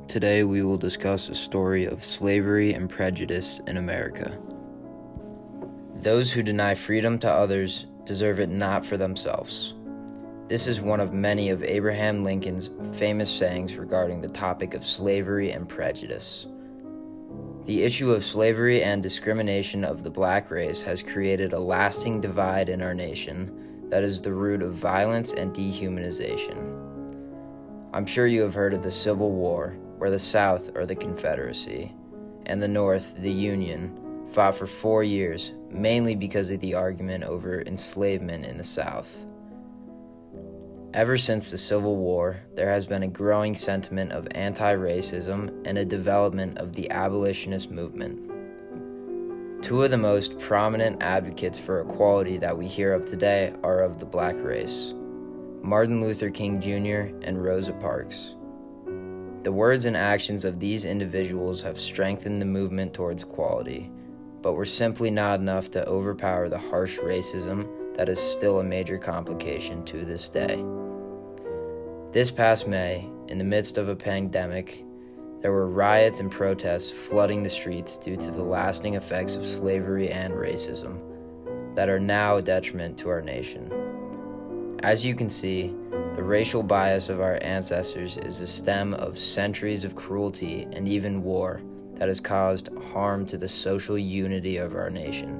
Today we will discuss a story of slavery and prejudice in America. Those who deny freedom to others deserve it not for themselves. This is one of many of Abraham Lincoln's famous sayings regarding the topic of slavery and prejudice. The issue of slavery and discrimination of the black race has created a lasting divide in our nation that is the root of violence and dehumanization. I'm sure you have heard of the Civil War, where the South, or the Confederacy, and the North, the Union, fought for 4 years, mainly because of the argument over enslavement in the South. Ever since the Civil War, there has been a growing sentiment of anti-racism and a development of the abolitionist movement. Two of the most prominent advocates for equality that we hear of today are of the black race: Martin Luther King Jr. and Rosa Parks. The words and actions of these individuals have strengthened the movement towards equality, but were simply not enough to overpower the harsh racism that is still a major complication to this day. This past May, in the midst of a pandemic, there were riots and protests flooding the streets due to the lasting effects of slavery and racism that are now a detriment to our nation. As you can see, the racial bias of our ancestors is the stem of centuries of cruelty and even war that has caused harm to the social unity of our nation.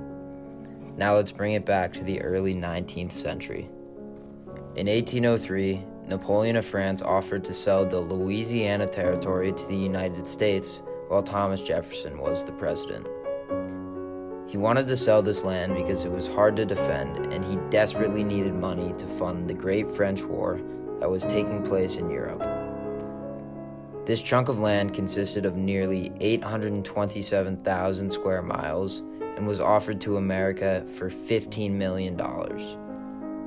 Now let's bring it back to the early 19th century. In 1803, Napoleon of France offered to sell the Louisiana Territory to the United States while Thomas Jefferson was the president. He wanted to sell this land because it was hard to defend, and he desperately needed money to fund the Great French War that was taking place in Europe. This chunk of land consisted of nearly 827,000 square miles and was offered to America for $15 million.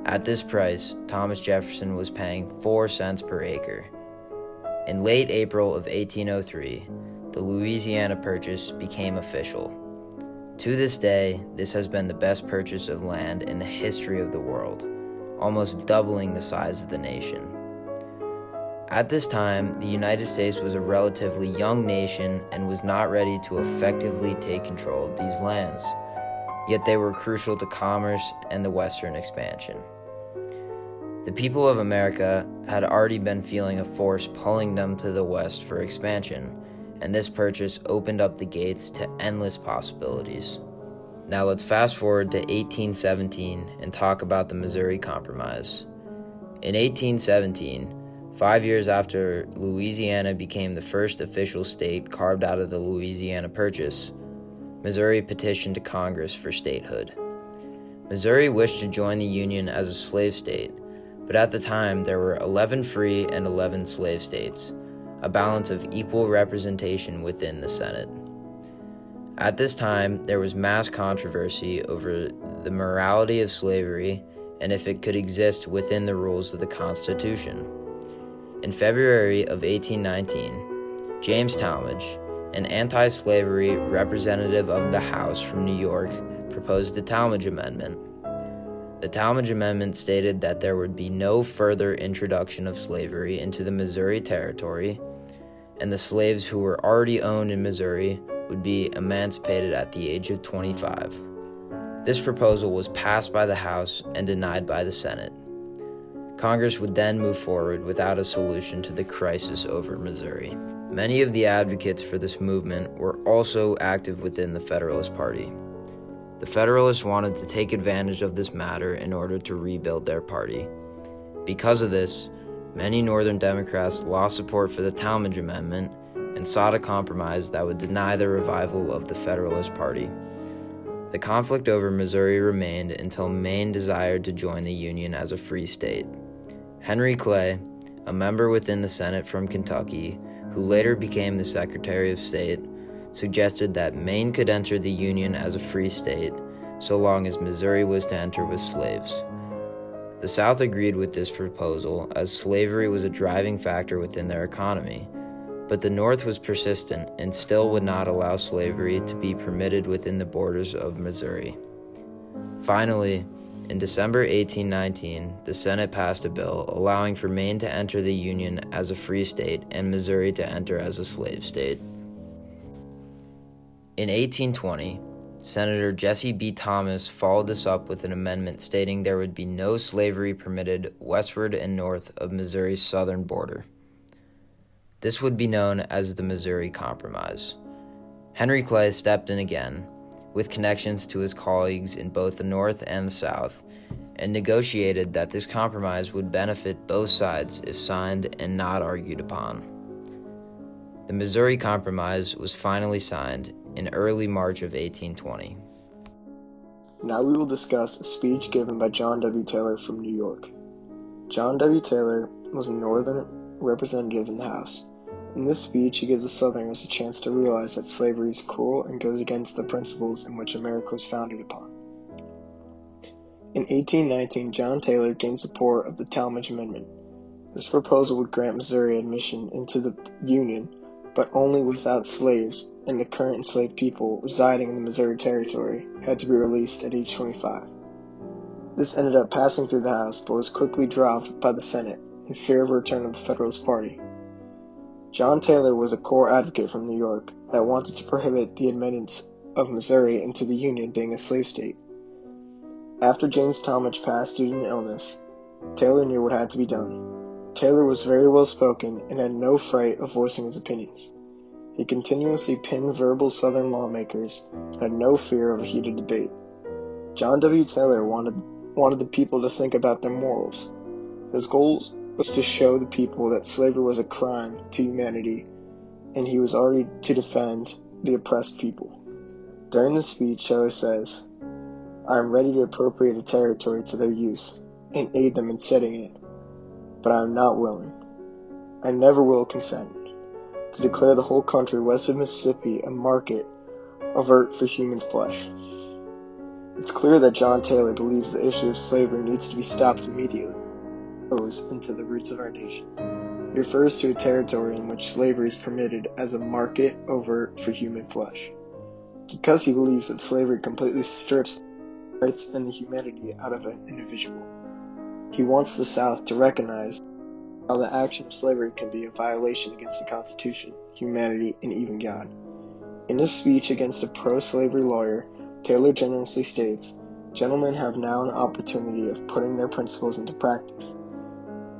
At this price, Thomas Jefferson was paying 4 cents per acre. In late April of 1803, the Louisiana Purchase became official. To this day, this has been the best purchase of land in the history of the world, almost doubling the size of the nation. At this time, the United States was a relatively young nation and was not ready to effectively take control of these lands, yet they were crucial to commerce and the Western expansion. The people of America had already been feeling a force pulling them to the West for expansion, and this purchase opened up the gates to endless possibilities. Now let's fast forward to 1817 and talk about the Missouri Compromise. In 1817, 5 years after Louisiana became the first official state carved out of the Louisiana Purchase, Missouri petitioned to Congress for statehood. Missouri wished to join the Union as a slave state, but at the time there were 11 free and 11 slave states, a balance of equal representation within the Senate. At this time, there was mass controversy over the morality of slavery and if it could exist within the rules of the Constitution. In February of 1819, James Talmadge, an anti-slavery representative of the House from New York, proposed the Talmadge Amendment. The Talmadge Amendment stated that there would be no further introduction of slavery into the Missouri Territory, and the slaves who were already owned in Missouri would be emancipated at the age of 25. This proposal was passed by the House and denied by the Senate. Congress would then move forward without a solution to the crisis over Missouri. Many of the advocates for this movement were also active within the Federalist Party. The Federalists wanted to take advantage of this matter in order to rebuild their party. Because of this, many Northern Democrats lost support for the Talmadge Amendment and sought a compromise that would deny the revival of the Federalist Party. The conflict over Missouri remained until Maine desired to join the Union as a free state. Henry Clay, a member within the Senate from Kentucky, who later became the Secretary of State, suggested that Maine could enter the Union as a free state so long as Missouri was to enter with slaves. The South agreed with this proposal as slavery was a driving factor within their economy, but the North was persistent and still would not allow slavery to be permitted within the borders of Missouri. Finally, In December 1819, the Senate passed a bill allowing for Maine to enter the Union as a free state and Missouri to enter as a slave state. In 1820, Senator Jesse B. Thomas followed this up with an amendment stating there would be no slavery permitted westward and north of Missouri's southern border. This would be known as the Missouri Compromise. Henry Clay stepped in again, with connections to his colleagues in both the North and the South, and negotiated that this compromise would benefit both sides if signed and not argued upon. The Missouri Compromise was finally signed in early March of 1820. Now we will discuss a speech given by John W. Taylor from New York. John W. Taylor was a Northern representative in the House. In this speech, he gives the Southerners a chance to realize that slavery is cruel and goes against the principles in which America was founded upon. In 1819, John Taylor gained support of the Talmadge Amendment. This proposal would grant Missouri admission into the Union, but only without slaves, and the current enslaved people residing in the Missouri Territory had to be released at age 25. This ended up passing through the House, but was quickly dropped by the Senate in fear of a return of the Federalist Party. John Taylor was a core advocate from New York that wanted to prohibit the admittance of Missouri into the Union being a slave state. After James Talmadge passed due to an illness, Taylor knew what had to be done. Taylor was very well spoken and had no fright of voicing his opinions. He continuously pinned verbal Southern lawmakers and had no fear of a heated debate. John W. Taylor wanted the people to think about their morals. His goals was to show the people that slavery was a crime to humanity, and he was already to defend the oppressed people. During the speech, Taylor says, "I am ready to appropriate a territory to their use and aid them in setting it, but I am not willing. I never will consent to declare the whole country west of Mississippi a market overt for human flesh." It's clear that John Taylor believes the issue of slavery needs to be stopped immediately. Goes into the roots of our nation. He refers to a territory in which slavery is permitted as a market overt for human flesh, because he believes that slavery completely strips rights and the humanity out of an individual. He wants the South to recognize how the action of slavery can be a violation against the Constitution, humanity, and even God. In his speech against a pro-slavery lawyer, Taylor generously states, "Gentlemen have now an opportunity of putting their principles into practice.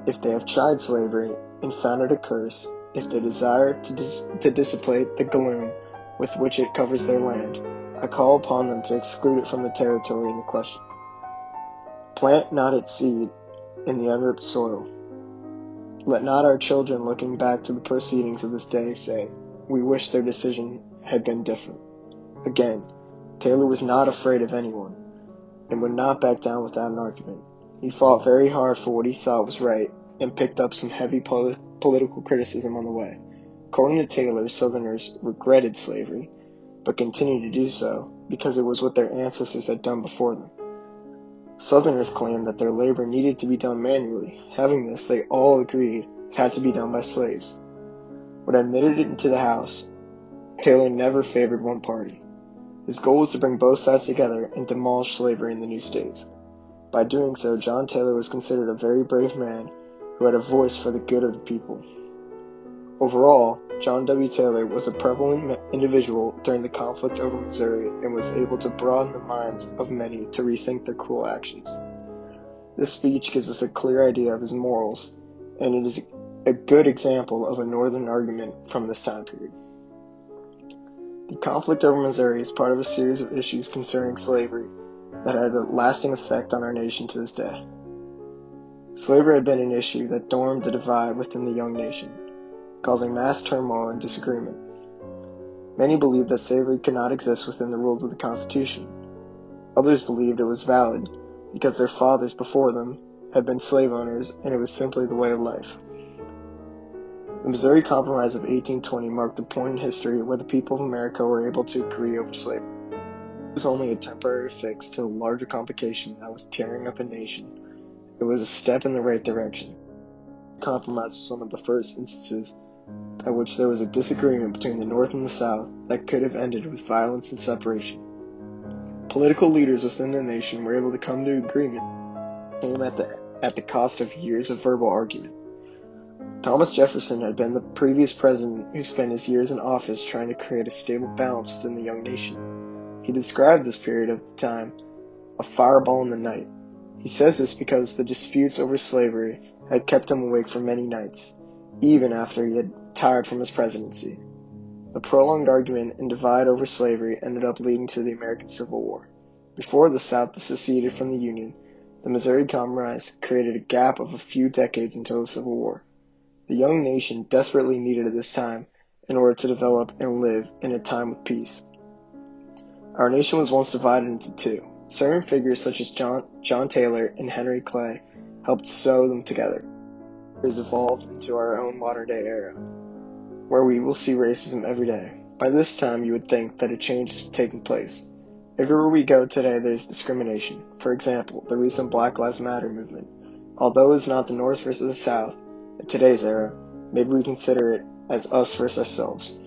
If they have tried slavery and found it a curse, if they desire to dissipate the gloom with which it covers their land, I call upon them to exclude it from the territory in question. Plant not its seed in the unripped soil. Let not our children looking back to the proceedings of this day say, we wish their decision had been different." Again, Taylor was not afraid of anyone and would not back down without an argument. He fought very hard for what he thought was right and picked up some heavy political criticism on the way. According to Taylor, Southerners regretted slavery, but continued to do so because it was what their ancestors had done before them. Southerners claimed that their labor needed to be done manually. Having this, they all agreed, had to be done by slaves. When admitted into the House, Taylor never favored one party. His goal was to bring both sides together and demolish slavery in the new states. By doing so, John Taylor was considered a very brave man who had a voice for the good of the people. Overall, John W. Taylor was a prevalent individual during the conflict over Missouri and was able to broaden the minds of many to rethink their cruel actions. This speech gives us a clear idea of his morals, and it is a good example of a Northern argument from this time period. The conflict over Missouri is part of a series of issues concerning slavery that had a lasting effect on our nation to this day. Slavery had been an issue that dormed the divide within the young nation, causing mass turmoil and disagreement. Many believed that slavery could not exist within the rules of the Constitution. Others believed it was valid because their fathers before them had been slave owners and it was simply the way of life. The Missouri Compromise of 1820 marked a point in history where the people of America were able to agree over slavery. It was only a temporary fix to a larger complication that was tearing up a nation. It was a step in the right direction. The compromise was one of the first instances at which there was a disagreement between the North and the South that could have ended with violence and separation. political leaders within the nation were able to come to agreement came at the cost of years of verbal argument. Thomas Jefferson had been the previous president who spent his years in office trying to create a stable balance within the young nation. He described this period of time a fireball in the night. He says this because the disputes over slavery had kept him awake for many nights, even after he had retired from his presidency. The prolonged argument and divide over slavery ended up leading to the American Civil War. Before the South seceded from the Union, the Missouri Compromise created a gap of a few decades until the Civil War. The young nation desperately needed this time in order to develop and live in a time of peace. Our nation was once divided into two. Certain figures such as John Taylor and Henry Clay helped sew them together. It has evolved into our own modern-day era, where we will see racism every day. By this time, you would think that a change is taking place. Everywhere we go today, there's discrimination. For example, the recent Black Lives Matter movement. Although it's not the North versus the South, in today's era, maybe we consider it as us versus ourselves.